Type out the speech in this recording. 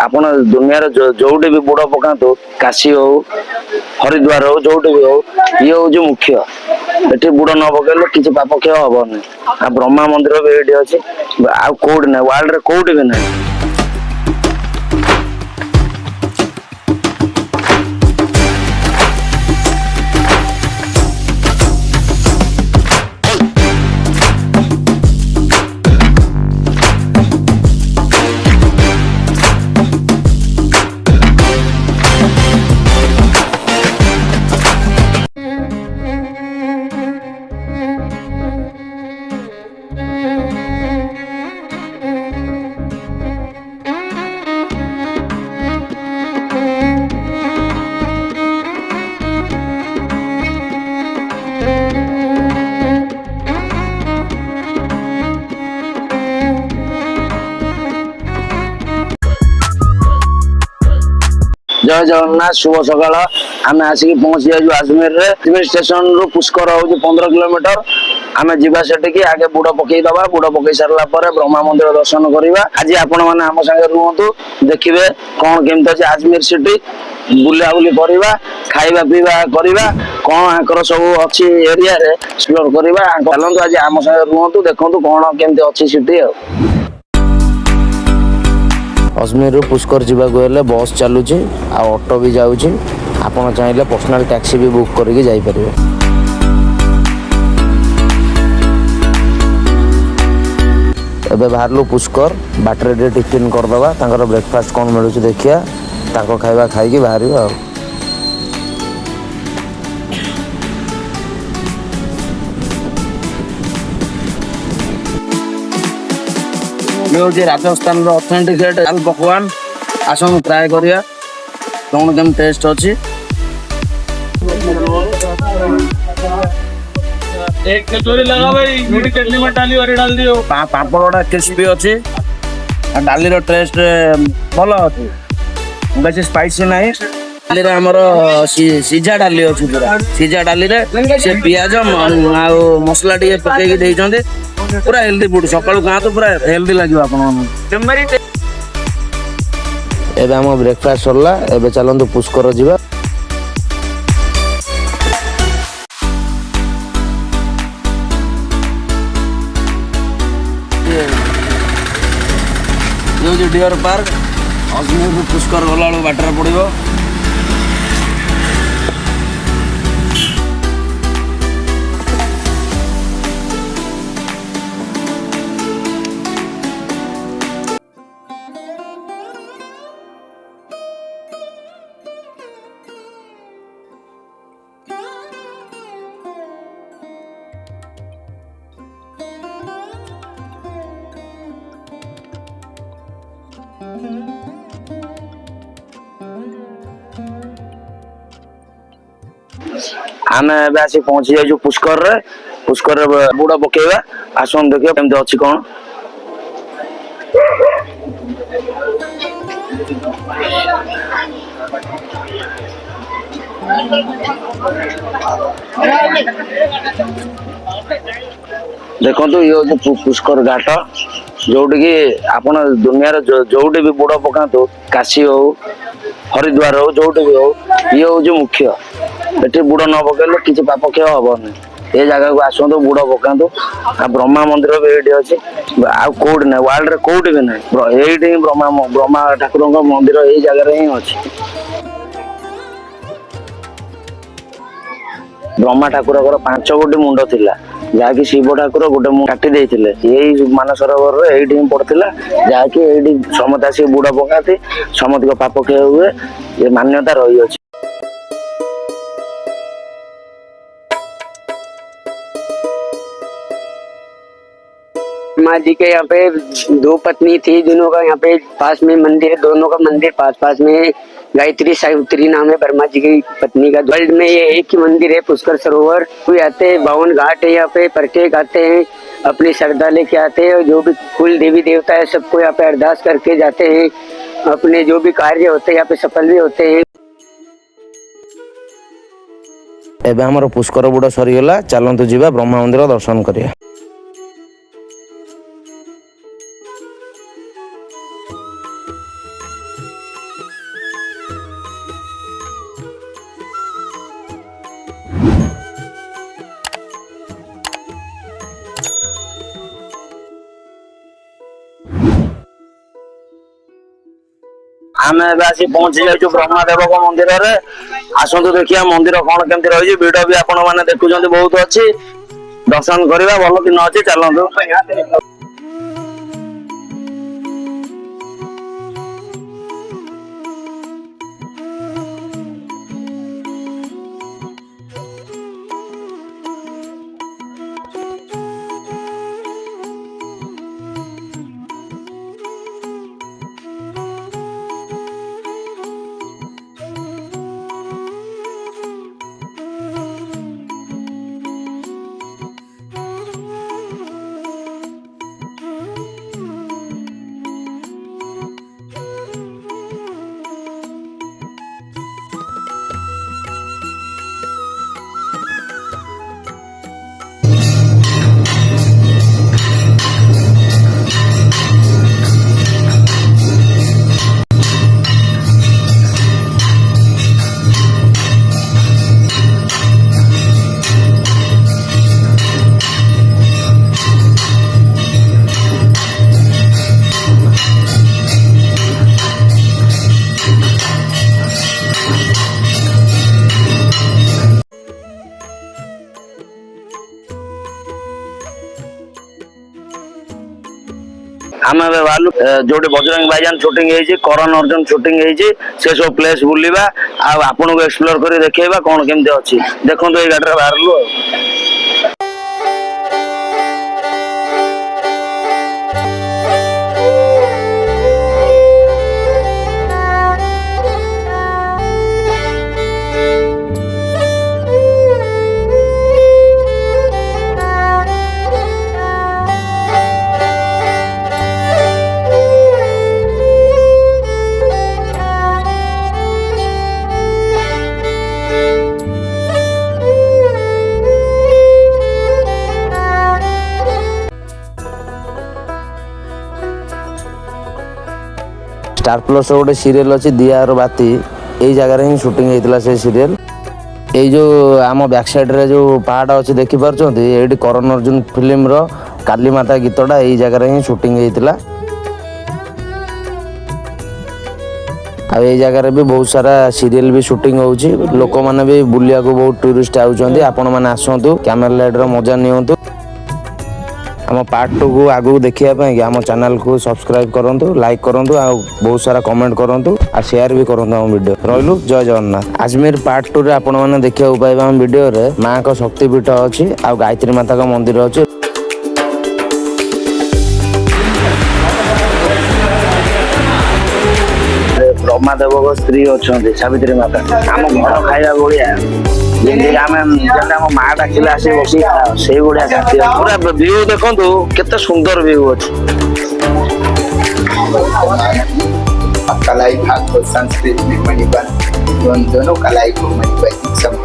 आपण दुनिया जोटे भी बुड़ पकातु काशी हो हरिद्वार हो जोटे भी हो ये हूँ मुख्य ये बुड़ न पकेले किसी पाप क्षय हबनी आ ब्रह्मा मंदिर भी ये अच्छे आ कौटी ना वर्ल्ड कौटी भी ना। जय जगन्नाथ शुभ सकाल आम आसिक पहुंची जाइए आजमेर रे स्टेशन रु पुष्कर हूँ 15 किलोमीटर आम जीवा सेठी आगे बुड़ पकई दबा बुड़ पकई सारा ब्रह्मा मंदिर दर्शन करवा। आज आपण मैंने आम सागे रुहतु देखिए कौन केमती अच्छे आजमेर सिटी बुलाबुली करवा खाଇବା पीवा करवा कौन आंकर सब अच्छी एरिया रे एक्सप्लोर करवा चलतु आज आम सागे रुहतु देखु कौन केमती अच्छी सिटी। अजमेर रु पुष्कर जावाक हेले बस चलुची आ ऑटो भी जाउची आपण चाहिए पर्सनल टैक्सी भी बुक करके जाई परिबे। एबे बाहरलु पुष्कर बाटरे डे टिफिन कर दबा तांकर ब्रेकफास्ट कोन मिलुची देखिया ताको खाइबा खाई के बाहरिबा। राजस्थान ऑथेंटिक दाल पकवान आसन ट्राए करिया कौन केम टेस्ट अच्छी। एक कचौरी लगा भाई मीठी चटनी में डाली और डाल दियो पापड़ क्रिस्पी अच्छी डाली रो टेस्ट भल अच्छी बेसी स्पाइसी नहीं डाली रे हमर सीझा डाली अच्छी पूरा सीझा डाली रे से पियाज आ मसला टिके पकेकी देइछन्ते पूरा हेल्दी फूड सकाळु गाँ तो पूरा हेल्दी लगे आप। एबे हम ब्रेकफास्ट सरला एबे चलंतु पुष्कर जीवा। ये डियर पार्क अजमेर पुष्कर गला बाटर पड़ो। आम आसी पहुंची जाइए पुष्कर रे बुड़ पकेवा आसन देखिए केमती अच्छी कौन। देखो ये पुष्कर घाट जोटी की आपण दुनिया जोटे भी बुड़ पकातु काशी हो हरिद्वार हो जोटे भी हो ये हूँ मुख्य ये बुड़ न पकेले किसी पाप क्षय हबनी ये जगह को आसतु बुड़ पकातु आ ब्रह्मा मंदिर भी ये अच्छे आ कौटी ना वर्ल्ड कौटी भी ना ये ब्रह्मा ठाकुर मंदिर यही जगह ही अच्छे। ब्रह्मा ठाकुर 5 गोटी मुंड थिला जहाँकि शिव ठाकुर गोटे काटी देइथिले यही मानसरोवर ये पड़ता जहाँकि ये समत आसिक बुड़ पकाती समत को पाप क्षय हुए ये मान्यता रही अच्छी। माँ जी के यहाँ पे 2 पत्नी थी जिन्हों का यहाँ पे पास में मंदिर है दोनों का मंदिर पास में गायत्री सावित्री नाम है ब्रह्मा जी की पत्नी का। वर्ल्ड में ये एक ही मंदिर है पुष्कर सरोवर कोई आते हैं 52 घाट है यहाँ पे प्रत्येक आते हैं अपनी श्रद्धा लेके आते हैं और जो भी कुल देवी देवता है सबको यहाँ पे अरदास करके जाते हैं अपने जो भी कार्य होते हैं यहाँ पे सफल भी होते हैं। एबे हमर पुष्कर बुड़ सरीगला चलतु जीवा ब्रह्मा मंदिर दर्शन करिया। आमे एबे आसी पहुंची जाइछु ब्रह्मदेव मंदिर रे आसंतु देखिया मंदिर कोन केमति रही वीडियो भी आपण माने देखुछन्ते बहुत अछि दर्शन करबा भलो दिन अछि चलंतु आम बालू जो बजरंग भाईजान शूटिंग है करण अर्जुन शूटिंग है से सब प्लेस बुलवा आपन को एक्सप्लोर कर देखा कौन केमती अच्छी देखो ये गाड़ी बाहर स्टार प्लस गोटे सीरियल अच्छी दियार बाती यही जगह ही शूटिंग होता से सीरियल ये जो आम बैक साइड रे जो पहाड़ अच्छी देखी पार्टी ये करण अर्जुन फिल्म रो काली माता गीतटा यही जगह ही शूटिंग होता जगह भी बहुत सारा सीरियल भी शूटिंग होची लोक माने भी बुलिया को बहुत टूरिस्ट आउचंदी आपण माने आसंतु कैमरा लाइट रो मजा नियंतु आम पार्ट 2 को आगु देखिया पई कि आम चैनल को सब्सक्राइब करंतु लाइक करंतु आ बहुत सारा कमेंट करंतु आ शेयर भी करंतु हम वीडियो रहलु जय जगन्नाथ अजमेर पार्ट 2 रे आपण माने देखिया पाइबा हम वीडियो रे मां को शक्ति पीठ अछि आ गायत्री माता का मंदिर अछि ब्रह्मदेव को स्त्री अच्छा सावित्री माता आम घर खाଇବା भलिया जेमती आम माँ डाकिले आसी बस से भाया खाद्य पूरा व्यू देखु केते सुंदर व्यू अच्छी कलाई भाग को संस्कृत में मणिबन दोनों कलाई को मणिबन